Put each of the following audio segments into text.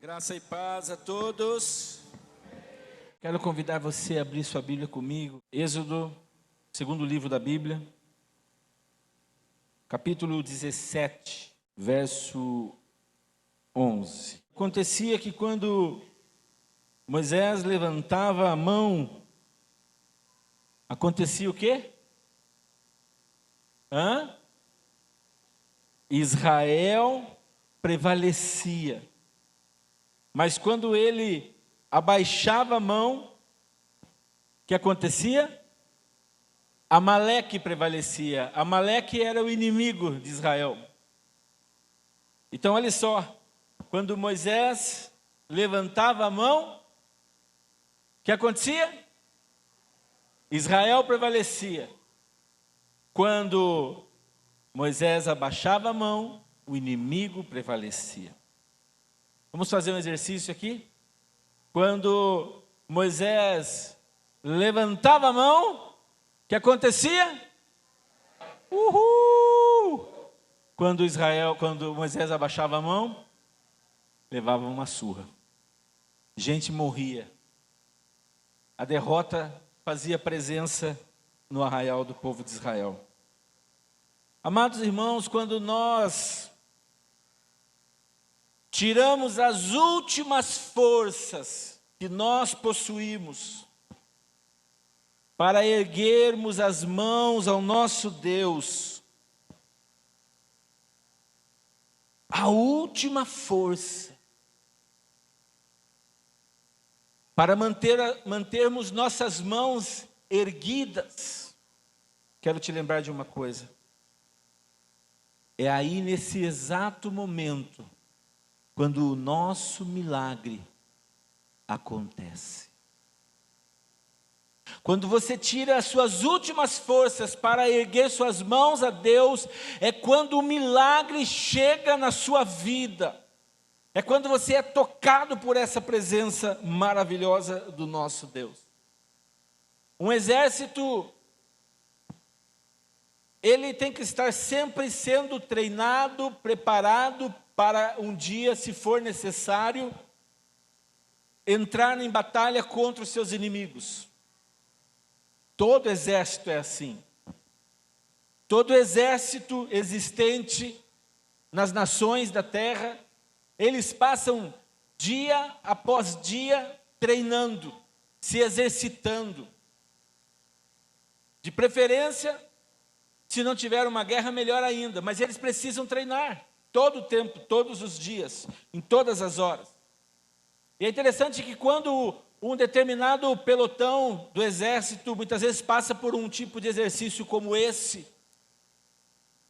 Graça e paz a todos. Quero convidar você a abrir sua Bíblia comigo. Êxodo, segundo livro da Bíblia, capítulo 17, verso 11. Acontecia que quando Moisés levantava a mão, acontecia o quê? Israel prevalecia. Mas quando ele abaixava a mão, o que acontecia? Amaleque prevalecia. Amaleque era o inimigo de Israel. Então olha só, quando Moisés levantava a mão, o que acontecia? Israel prevalecia. Quando Moisés abaixava a mão, o inimigo prevalecia. Vamos fazer um exercício aqui? Quando Moisés levantava a mão, o que acontecia? Uhul! Quando Moisés abaixava a mão, levava uma surra. Gente morria. A derrota fazia presença no arraial do povo de Israel. Amados irmãos, quando nós tiramos as últimas forças que nós possuímos para erguermos as mãos ao nosso Deus, a última força para mantermos nossas mãos erguidas, quero te lembrar de uma coisa. É aí nesse exato momento quando o nosso milagre acontece. Quando você tira as suas últimas forças para erguer suas mãos a Deus, é quando o milagre chega na sua vida. É quando você é tocado por essa presença maravilhosa do nosso Deus. Um exército, ele tem que estar sempre sendo treinado, preparado para um dia, se for necessário, entrar em batalha contra os seus inimigos. Todo exército é assim. Todo exército existente nas nações da terra, eles passam dia após dia treinando, se exercitando. De preferência, se não tiver uma guerra, melhor ainda, mas eles precisam treinar. Todo o tempo, todos os dias, em todas as horas. E é interessante que quando um determinado pelotão do exército, muitas vezes passa por um tipo de exercício como esse,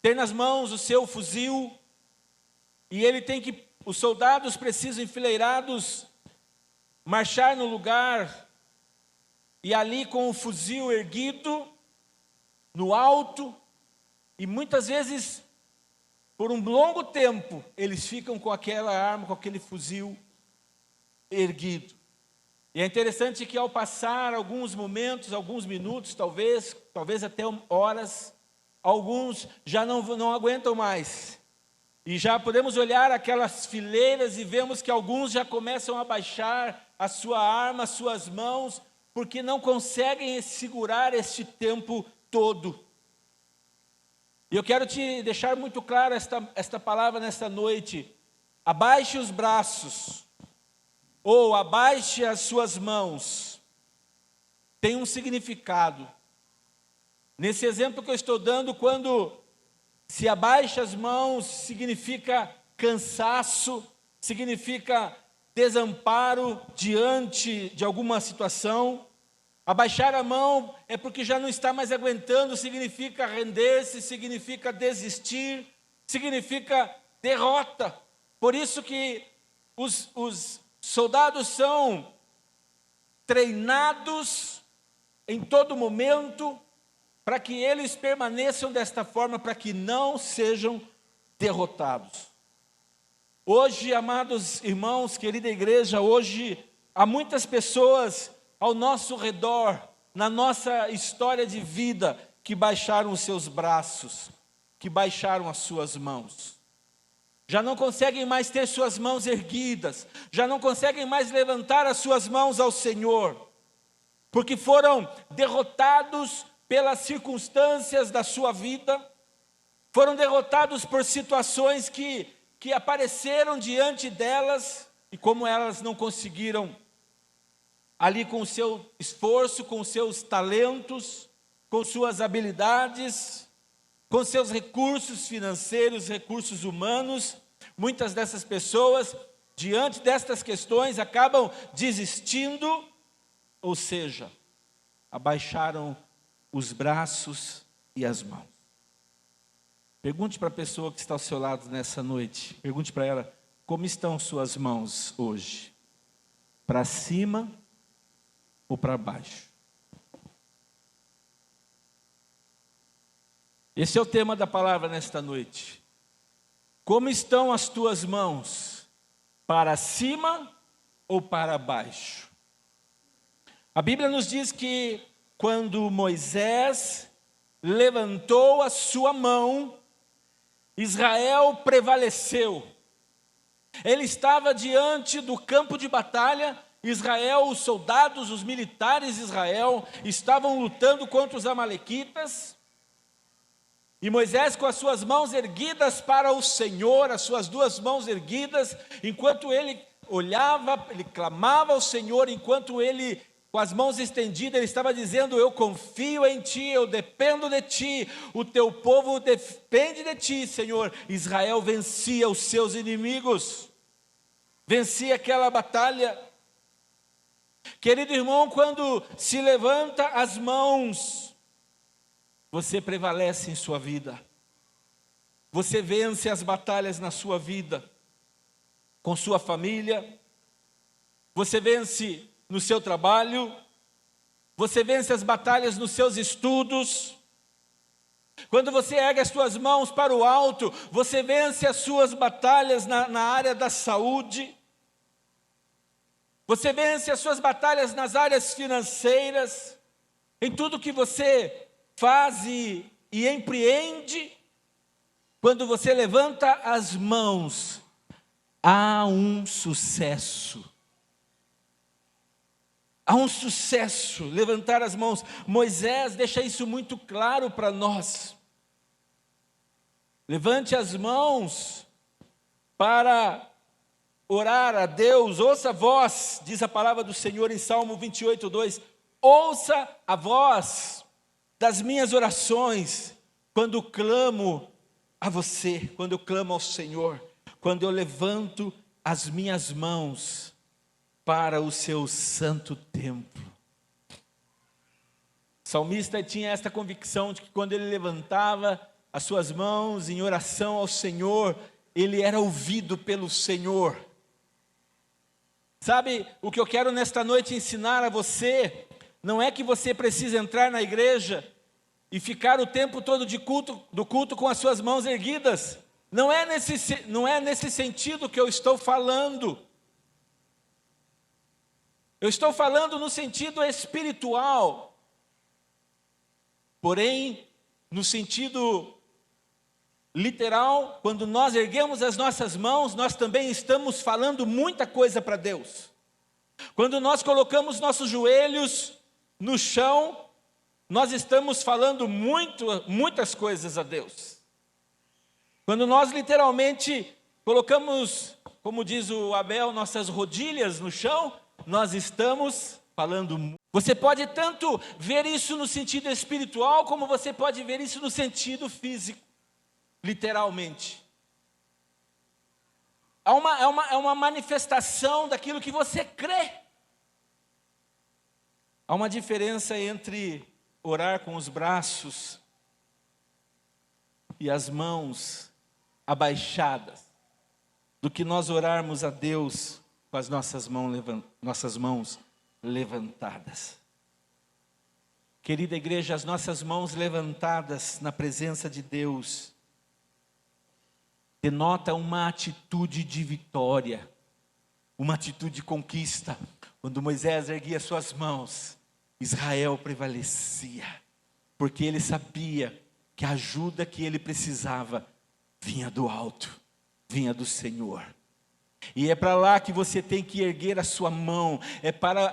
tem nas mãos o seu fuzil, e os soldados precisam enfileirados, marchar no lugar, e ali com o fuzil erguido, no alto, e muitas vezes por um longo tempo, eles ficam com aquela arma, com aquele fuzil erguido. E é interessante que ao passar alguns momentos, alguns minutos, talvez até horas, alguns já não aguentam mais. E já podemos olhar aquelas fileiras e vemos que alguns já começam a baixar a sua arma, as suas mãos, porque não conseguem segurar este tempo todo. E eu quero te deixar muito claro esta palavra nesta noite. Abaixe os braços, ou abaixe as suas mãos. Tem um significado. Nesse exemplo que eu estou dando, quando se abaixa as mãos, significa cansaço, significa desamparo diante de alguma situação. Abaixar a mão é porque já não está mais aguentando, significa render-se, significa desistir, significa derrota. Por isso que os soldados são treinados em todo momento para que eles permaneçam desta forma, para que não sejam derrotados. Hoje, amados irmãos, querida igreja, hoje há muitas pessoas ao nosso redor, na nossa história de vida, que baixaram os seus braços, que baixaram as suas mãos. já não conseguem mais ter suas mãos erguidas, já não conseguem mais levantar as suas mãos ao Senhor, porque foram derrotados pelas circunstâncias da sua vida, foram derrotados por situações que apareceram diante delas, e como elas não conseguiram, ali com o seu esforço, com os seus talentos, com suas habilidades, com seus recursos financeiros, recursos humanos, muitas dessas pessoas, diante destas questões, acabam desistindo, ou seja, abaixaram os braços e as mãos. Pergunte para a pessoa que está ao seu lado nessa noite, pergunte para ela, como estão suas mãos hoje? Para cima ou para baixo? Esse é o tema da palavra nesta noite. Como estão as tuas mãos? Para cima ou para baixo? A Bíblia nos diz que quando Moisés levantou a sua mão, Israel prevaleceu. Ele estava diante do campo de batalha. Israel, os soldados, os militares de Israel estavam lutando contra os amalequitas. E Moisés, com as suas mãos erguidas para o Senhor, as suas duas mãos erguidas, enquanto ele olhava, ele clamava ao Senhor, enquanto ele, com as mãos estendidas, ele estava dizendo, eu confio em Ti, eu dependo de Ti, o Teu povo depende de Ti, Senhor. Israel vencia os seus inimigos, vencia aquela batalha. Querido irmão, quando se levanta as mãos, você prevalece em sua vida, você vence as batalhas na sua vida, com sua família, você vence no seu trabalho, você vence as batalhas nos seus estudos. Quando você ergue as suas mãos para o alto, você vence as suas batalhas na área da saúde, você vence as suas batalhas nas áreas financeiras, em tudo que você faz e empreende. Quando você levanta as mãos, há um sucesso. Há um sucesso, levantar as mãos. Moisés deixa isso muito claro para nós. Levante as mãos para orar a Deus. Ouça a voz, diz a palavra do Senhor em Salmo 28:2. Ouça a voz das minhas orações, quando clamo a você, quando eu clamo ao Senhor, quando eu levanto as minhas mãos para o seu santo templo. O salmista tinha esta convicção de que quando ele levantava as suas mãos em oração ao Senhor, ele era ouvido pelo Senhor. Sabe, o que eu quero nesta noite ensinar a você, não é que você precisa entrar na igreja e ficar o tempo todo do culto com as suas mãos erguidas. Não é nesse sentido que eu estou falando. Eu estou falando no sentido espiritual. Porém, no sentido literal, quando nós erguemos as nossas mãos, nós também estamos falando muita coisa para Deus. Quando nós colocamos nossos joelhos no chão, nós estamos falando muitas coisas a Deus. Quando nós literalmente colocamos, como diz o Abel, nossas rodilhas no chão, nós estamos falando. Você pode tanto ver isso no sentido espiritual, como você pode ver isso no sentido físico, literalmente. É uma manifestação daquilo que você crê. Há uma diferença entre orar com os braços e as mãos abaixadas, do que nós orarmos a Deus com as nossas mãos levantadas. Querida igreja, as nossas mãos levantadas na presença de Deus denota uma atitude de vitória, uma atitude de conquista. Quando Moisés erguia suas mãos, Israel prevalecia, porque ele sabia que a ajuda que ele precisava vinha do alto. vinha do Senhor. E é para lá que você tem que erguer a sua mão, é para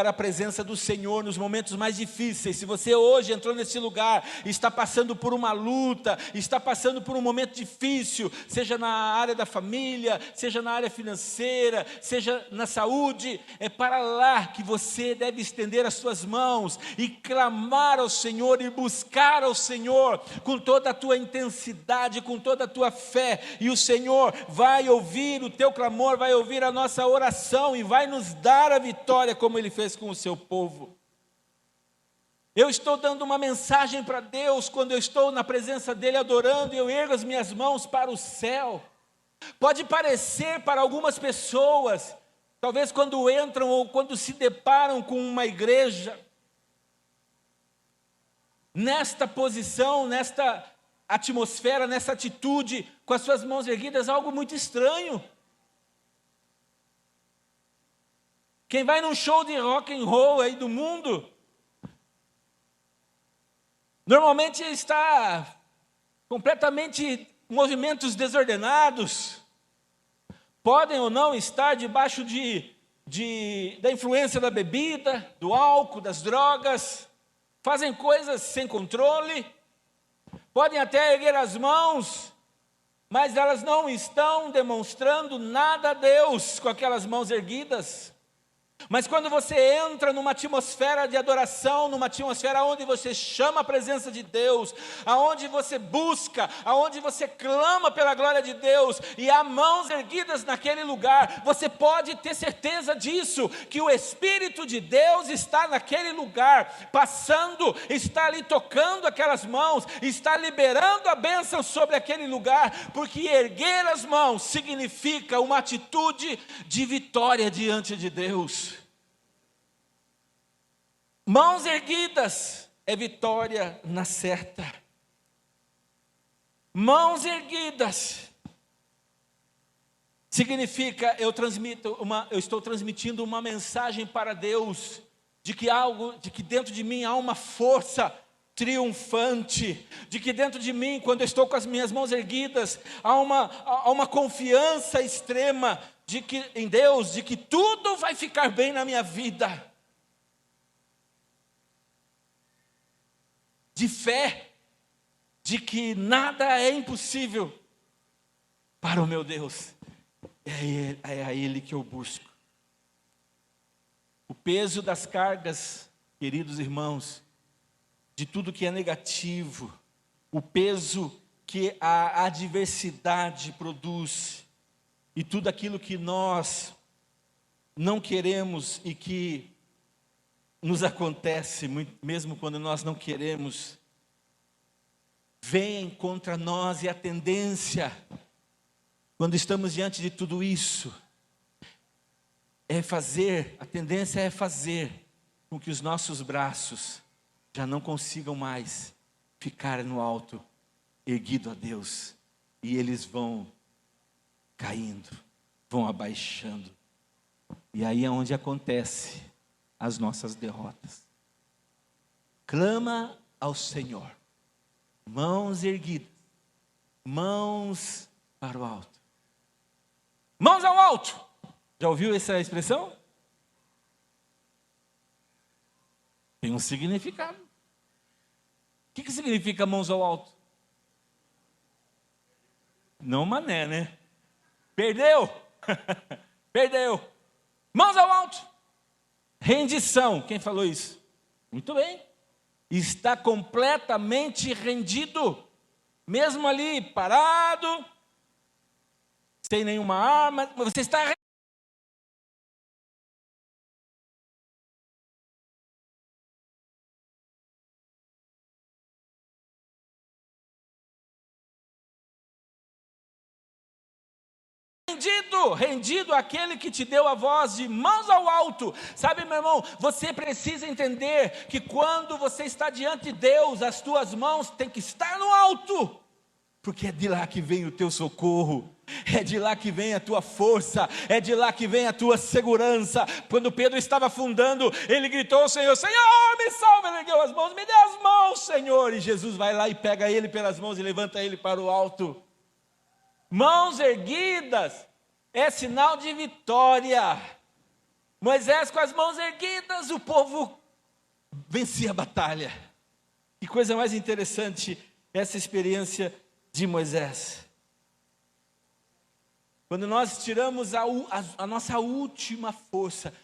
a presença do Senhor nos momentos mais difíceis. Se você hoje entrou nesse lugar, está passando por uma luta, está passando por um momento difícil, seja na área da família, seja na área financeira, seja na saúde, é para lá que você deve estender as suas mãos e clamar ao Senhor e buscar ao Senhor com toda a tua intensidade, com toda a tua fé, e o Senhor vai ouvir o teu clamor, vai ouvir a nossa oração e vai nos dar a vitória como Ele fez com o seu povo. Eu estou dando uma mensagem para Deus quando eu estou na presença dEle adorando e eu ergo as minhas mãos para o céu. Pode parecer para algumas pessoas, talvez quando entram ou quando se deparam com uma igreja, nesta posição, nesta atmosfera, nessa atitude, com as suas mãos erguidas, algo muito estranho. Quem vai num show de rock and roll aí do mundo, normalmente está completamente movimentos desordenados, podem ou não estar debaixo da influência da bebida, do álcool, das drogas, fazem coisas sem controle, podem até erguer as mãos, mas elas não estão demonstrando nada a Deus com aquelas mãos erguidas. Mas quando você entra numa atmosfera de adoração, numa atmosfera onde você chama a presença de Deus, aonde você busca, aonde você clama pela glória de Deus, e há mãos erguidas naquele lugar, você pode ter certeza disso, que o Espírito de Deus está naquele lugar, passando, está ali tocando aquelas mãos, está liberando a bênção sobre aquele lugar, porque erguer as mãos significa uma atitude de vitória diante de Deus. Mãos erguidas é vitória na certa. Mãos erguidas significa eu estou transmitindo uma mensagem para Deus de que dentro de mim há uma força triunfante, de que dentro de mim, quando eu estou com as minhas mãos erguidas, há uma confiança extrema em Deus, de que tudo vai ficar bem na minha vida. De fé, de que nada é impossível para o meu Deus. É a Ele que eu busco. O peso das cargas, queridos irmãos, de tudo que é negativo, o peso que a adversidade produz, e tudo aquilo que nós não queremos e que nos acontece, mesmo quando nós não queremos, vem contra nós, e a tendência, quando estamos diante de tudo isso, a tendência é fazer com que os nossos braços já não consigam mais ficar no alto, erguido a Deus, e eles vão caindo, vão abaixando, e aí é onde acontece as nossas derrotas. Clama ao Senhor, mãos erguidas, mãos para o alto. Mãos ao alto! Já ouviu essa expressão? Tem um significado. O que significa mãos ao alto? Não mané, né? Perdeu! Perdeu! Mãos ao alto! Rendição, quem falou isso? Muito bem. Está completamente rendido, mesmo ali parado, sem nenhuma arma, você está rendido àquele que te deu a voz de mãos ao alto. Sabe, meu irmão, você precisa entender que quando você está diante de Deus, as tuas mãos têm que estar no alto, porque é de lá que vem o teu socorro, é de lá que vem a tua força, é de lá que vem a tua segurança. Quando Pedro estava afundando, ele gritou ao Senhor: Senhor, me salve. Ele ergueu as mãos: me dê as mãos, Senhor. E Jesus vai lá e pega ele pelas mãos e levanta ele para o alto. Mãos erguidas é sinal de vitória. Moisés com as mãos erguidas, o povo vencia a batalha. Que coisa mais interessante essa experiência de Moisés. Quando nós tiramos a nossa última força,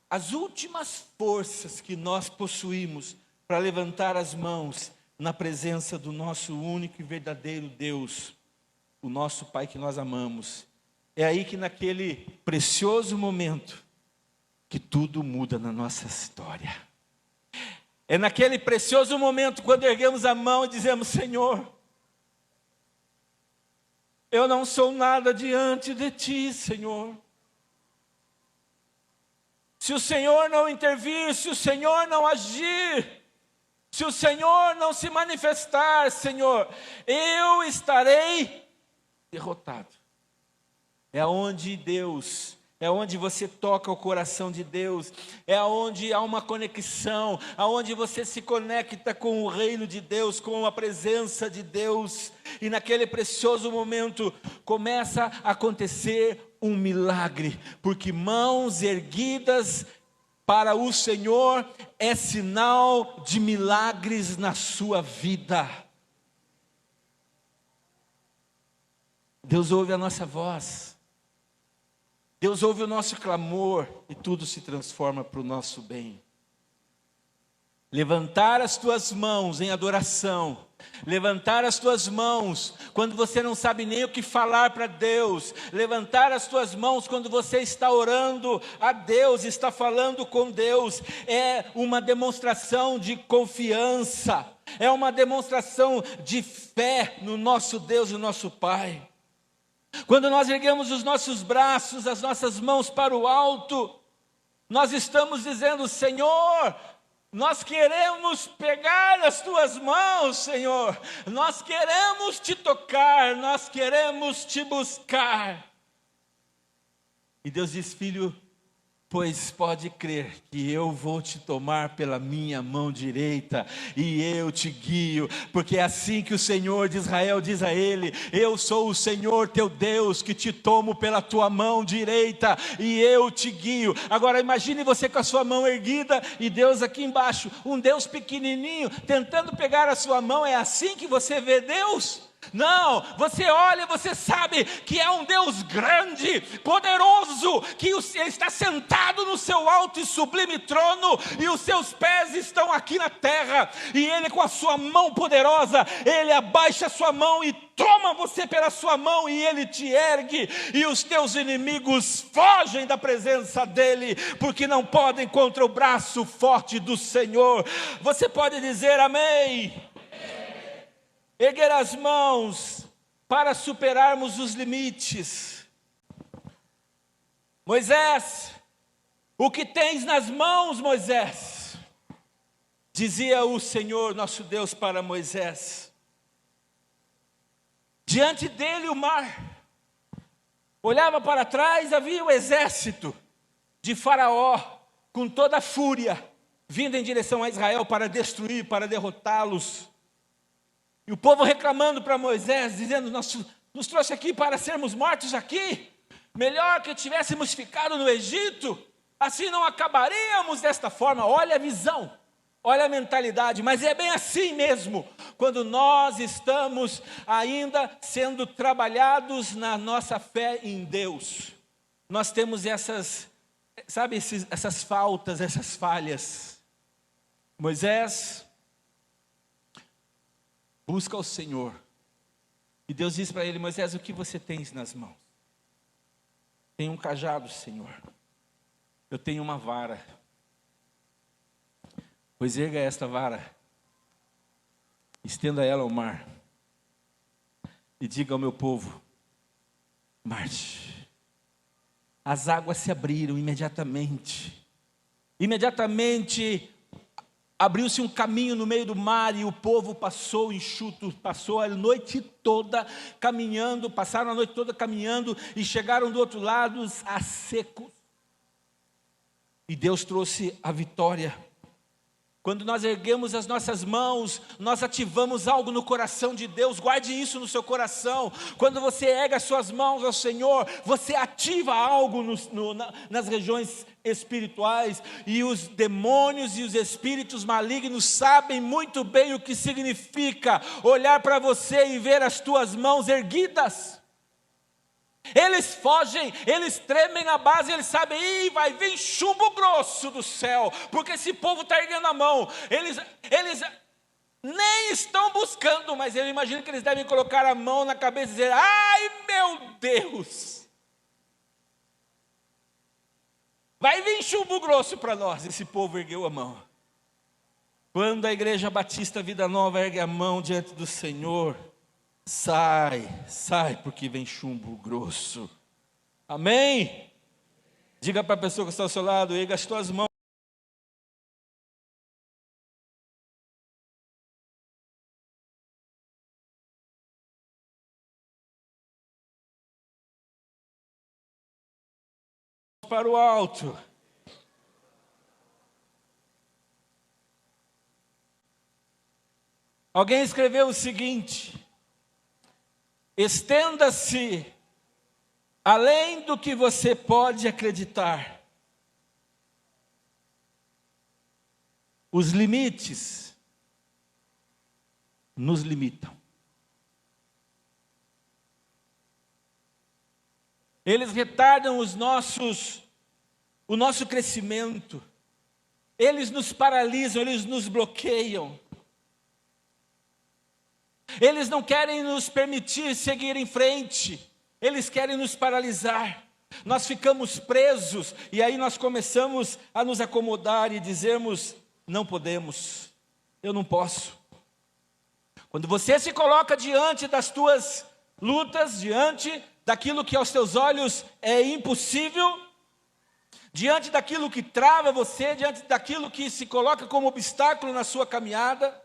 as últimas forças que nós possuímos para levantar as mãos na presença do nosso único e verdadeiro Deus, o nosso Pai que nós amamos, é aí que naquele precioso momento que tudo muda na nossa história. É naquele precioso momento quando erguemos a mão e dizemos: Senhor, eu não sou nada diante de Ti, Senhor. Se o Senhor não intervir, se o Senhor não agir, se o Senhor não se manifestar, Senhor, eu estarei derrotado. É onde você toca o coração de Deus, é onde há uma conexão, aonde você se conecta com o reino de Deus, com a presença de Deus, e naquele precioso momento começa a acontecer um milagre, porque mãos erguidas para o Senhor é sinal de milagres na sua vida. Deus ouve a nossa voz. Deus ouve o nosso clamor e tudo se transforma para o nosso bem. Levantar as tuas mãos em adoração, levantar as tuas mãos quando você não sabe nem o que falar para Deus, levantar as tuas mãos quando você está orando a Deus, está falando com Deus, é uma demonstração de confiança, é uma demonstração de fé no nosso Deus e no nosso Pai. Quando nós erguemos os nossos braços, as nossas mãos para o alto, nós estamos dizendo: Senhor, nós queremos pegar as Tuas mãos, Senhor, nós queremos Te tocar, nós queremos Te buscar. E Deus diz: filho, pois pode crer que eu vou te tomar pela minha mão direita e eu te guio, porque é assim que o Senhor de Israel diz a ele: eu sou o Senhor teu Deus que te tomo pela tua mão direita e eu te guio. Agora imagine você com a sua mão erguida e Deus aqui embaixo, um Deus pequenininho tentando pegar a sua mão. É assim que você vê Deus? Não, você olha, você sabe que é um Deus grande, poderoso, que Ele está sentado no seu alto e sublime trono, e os seus pés estão aqui na terra, e Ele com a sua mão poderosa, Ele abaixa a sua mão e toma você pela sua mão, e Ele te ergue, e os teus inimigos fogem da presença dEle, porque não podem contra o braço forte do Senhor. Você pode dizer amém? Erguer as mãos para superarmos os limites. Moisés, o que tens nas mãos, Moisés? Dizia o Senhor nosso Deus para Moisés. Diante dele o mar. Olhava para trás, havia o exército de Faraó, com toda a fúria, vindo em direção a Israel para destruir, para derrotá-los. E o povo reclamando para Moisés, dizendo: nos trouxe aqui para sermos mortos aqui, melhor que tivéssemos ficado no Egito, assim não acabaríamos desta forma. Olha a visão, olha a mentalidade, mas é bem assim mesmo, quando nós estamos ainda sendo trabalhados na nossa fé em Deus, nós temos essas faltas, essas falhas. Moisés busca o Senhor, e Deus diz para ele: Moisés, o que você tens nas mãos? Tenho um cajado, Senhor. Eu tenho uma vara. Pois erga esta vara, estenda ela ao mar, e diga ao meu povo: marche. As águas se abriram imediatamente. Imediatamente abriu-se um caminho no meio do mar, e o povo passou enxuto, passou a noite toda caminhando, passaram a noite toda caminhando, e chegaram do outro lado a seco. E Deus trouxe a vitória. Quando nós erguemos as nossas mãos, nós ativamos algo no coração de Deus. Guarde isso no seu coração. Quando você ergue as suas mãos ao Senhor, você ativa algo nas regiões espirituais. E os demônios e os espíritos malignos sabem muito bem o que significa olhar para você e ver as tuas mãos erguidas. Eles fogem, eles tremem na base, eles sabem, vai vir chumbo grosso do céu, porque esse povo está erguendo a mão. Eles nem estão buscando, mas eu imagino que eles devem colocar a mão na cabeça e dizer, ai meu Deus, vai vir chumbo grosso para nós. Esse povo ergueu a mão. Quando a Igreja Batista Vida Nova ergue a mão diante do Senhor, sai, porque vem chumbo grosso. Amém? Diga para a pessoa que está ao seu lado, erga as tuas mãos. Para o alto. Alguém escreveu o seguinte: estenda-se além do que você pode acreditar. Os limites nos limitam. Eles retardam o nosso crescimento. Eles nos paralisam, eles nos bloqueiam. Eles não querem nos permitir seguir em frente. Eles querem nos paralisar. Nós ficamos presos e aí nós começamos a nos acomodar e dizermos, não podemos, eu não posso. Quando você se coloca diante das tuas lutas, diante daquilo que aos teus olhos é impossível, diante daquilo que trava você, diante daquilo que se coloca como obstáculo na sua caminhada,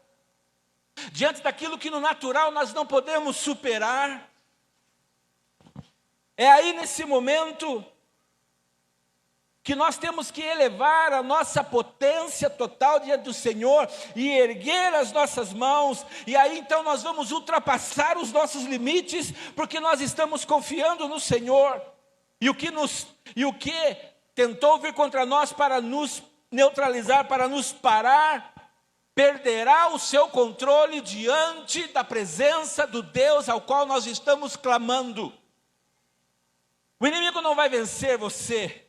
diante daquilo que no natural nós não podemos superar, é aí nesse momento que nós temos que elevar a nossa potência total diante do Senhor e erguer as nossas mãos, e aí então nós vamos ultrapassar os nossos limites, porque nós estamos confiando no Senhor, e o que tentou vir contra nós para nos neutralizar, para nos parar, perderá o seu controle diante da presença do Deus ao qual nós estamos clamando. O inimigo não vai vencer você.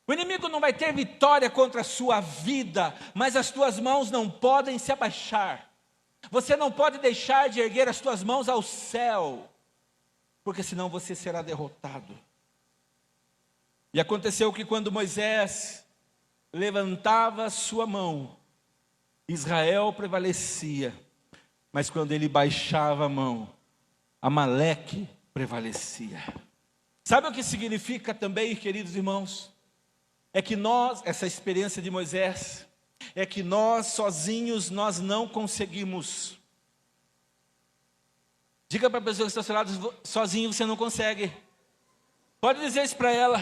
O inimigo não vai ter vitória contra a sua vida, mas as tuas mãos não podem se abaixar. Você não pode deixar de erguer as tuas mãos ao céu, porque senão você será derrotado. E aconteceu que quando Moisés levantava sua mão, Israel prevalecia, mas quando ele baixava a mão, Amaleque prevalecia. Sabe o que significa também, queridos irmãos? É que essa experiência de Moisés, é que nós sozinhos, nós não conseguimos. Diga para a pessoa que está ao seu lado, sozinho você não consegue. Pode dizer isso para ela.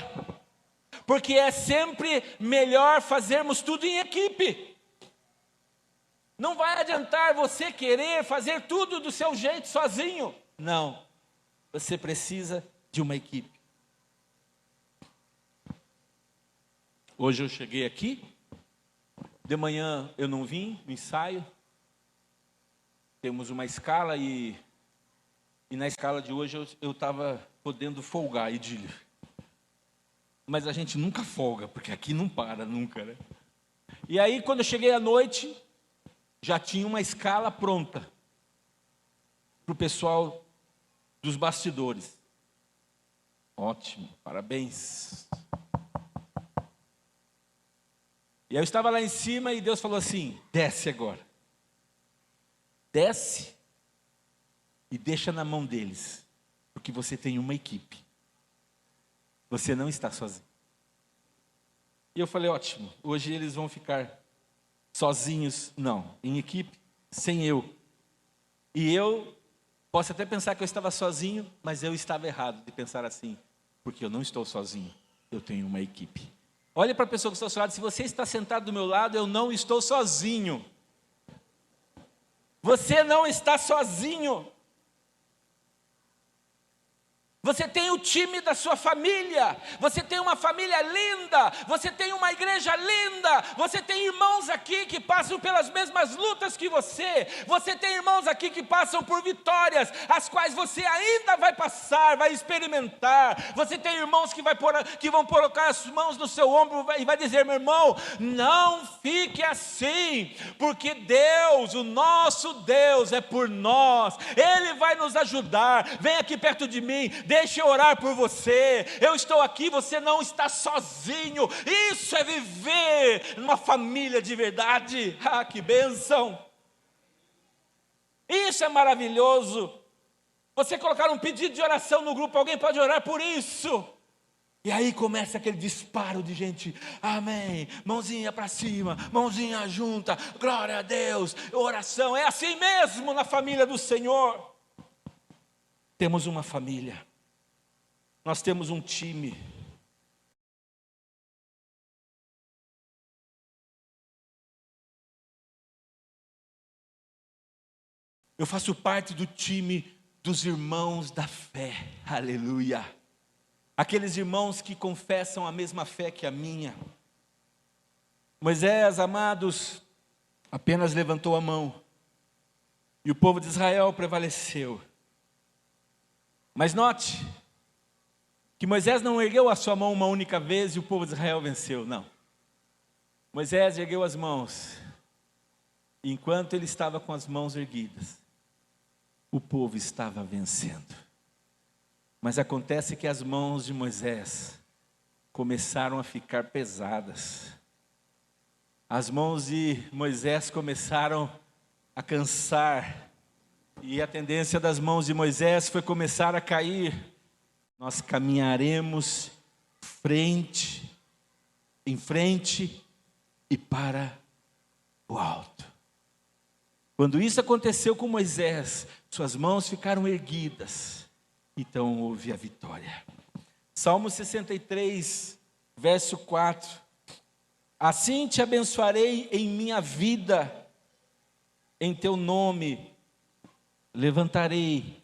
Porque é sempre melhor fazermos tudo em equipe. Não vai adiantar você querer fazer tudo do seu jeito sozinho. Não, você precisa de uma equipe. Hoje eu cheguei aqui, de manhã eu não vim no ensaio, temos uma escala e na escala de hoje eu estava podendo folgar, Idílio. Mas a gente nunca folga, porque aqui não para nunca, né? E aí quando eu cheguei à noite, já tinha uma escala pronta para o pessoal dos bastidores. Ótimo, parabéns. E eu estava lá em cima e Deus falou assim, desce agora. Desce e deixa na mão deles, porque você tem uma equipe. Você não está sozinho. E eu falei, ótimo, hoje eles vão ficar sozinhos, não, em equipe, sem eu. E eu posso até pensar que eu estava sozinho, mas eu estava errado de pensar assim, porque eu não estou sozinho, eu tenho uma equipe. Olhe para a pessoa que está ao seu lado, se você está sentado do meu lado, eu não estou sozinho. Você não está sozinho. Você tem o time da sua família, você tem uma família linda, você tem uma igreja linda, você tem irmãos aqui que passam pelas mesmas lutas que você tem irmãos aqui que passam por vitórias, as quais você ainda vai passar, vai experimentar. Você tem irmãos que vão colocar as mãos no seu ombro e vai dizer: meu irmão, não fique assim, porque Deus, o nosso Deus é por nós, Ele vai nos ajudar. Vem aqui perto de mim, deixe eu orar por você, eu estou aqui, você não está sozinho. Isso é viver numa família de verdade. Ah, que bênção! Isso é maravilhoso. Você colocar um pedido de oração no grupo, alguém pode orar por isso. E aí começa aquele disparo de gente, amém, mãozinha para cima, mãozinha junta, glória a Deus, oração. É assim mesmo na família do Senhor. Temos uma família. Nós temos um time. Eu faço parte do time dos irmãos da fé. Aleluia. Aqueles irmãos que confessam a mesma fé que a minha. Moisés, amados, apenas levantou a mão. E o povo de Israel prevaleceu. Mas note que Moisés não ergueu a sua mão uma única vez e o povo de Israel venceu, não. Moisés ergueu as mãos, e enquanto ele estava com as mãos erguidas, o povo estava vencendo. Mas acontece que as mãos de Moisés começaram a ficar pesadas. As mãos de Moisés começaram a cansar, e a tendência das mãos de Moisés foi começar a cair. Nós caminharemos em frente e para o alto. Quando isso aconteceu com Moisés, suas mãos ficaram erguidas, então houve a vitória. Salmo 63, verso 4. Assim te abençoarei em minha vida, em teu nome levantarei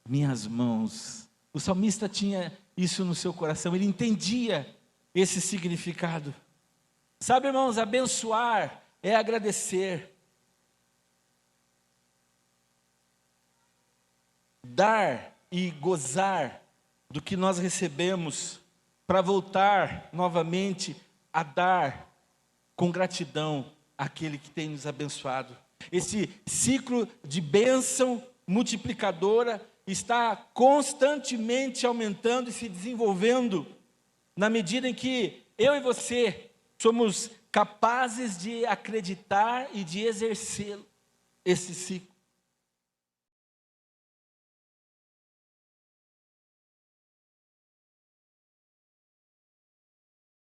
minhas mãos. O salmista tinha isso no seu coração, ele entendia esse significado. Sabe, irmãos, abençoar é agradecer. Dar e gozar do que nós recebemos, para voltar novamente a dar com gratidão àquele que tem nos abençoado. Esse ciclo de bênção multiplicadora está constantemente aumentando e se desenvolvendo, na medida em que eu e você somos capazes de acreditar e de exercer esse ciclo.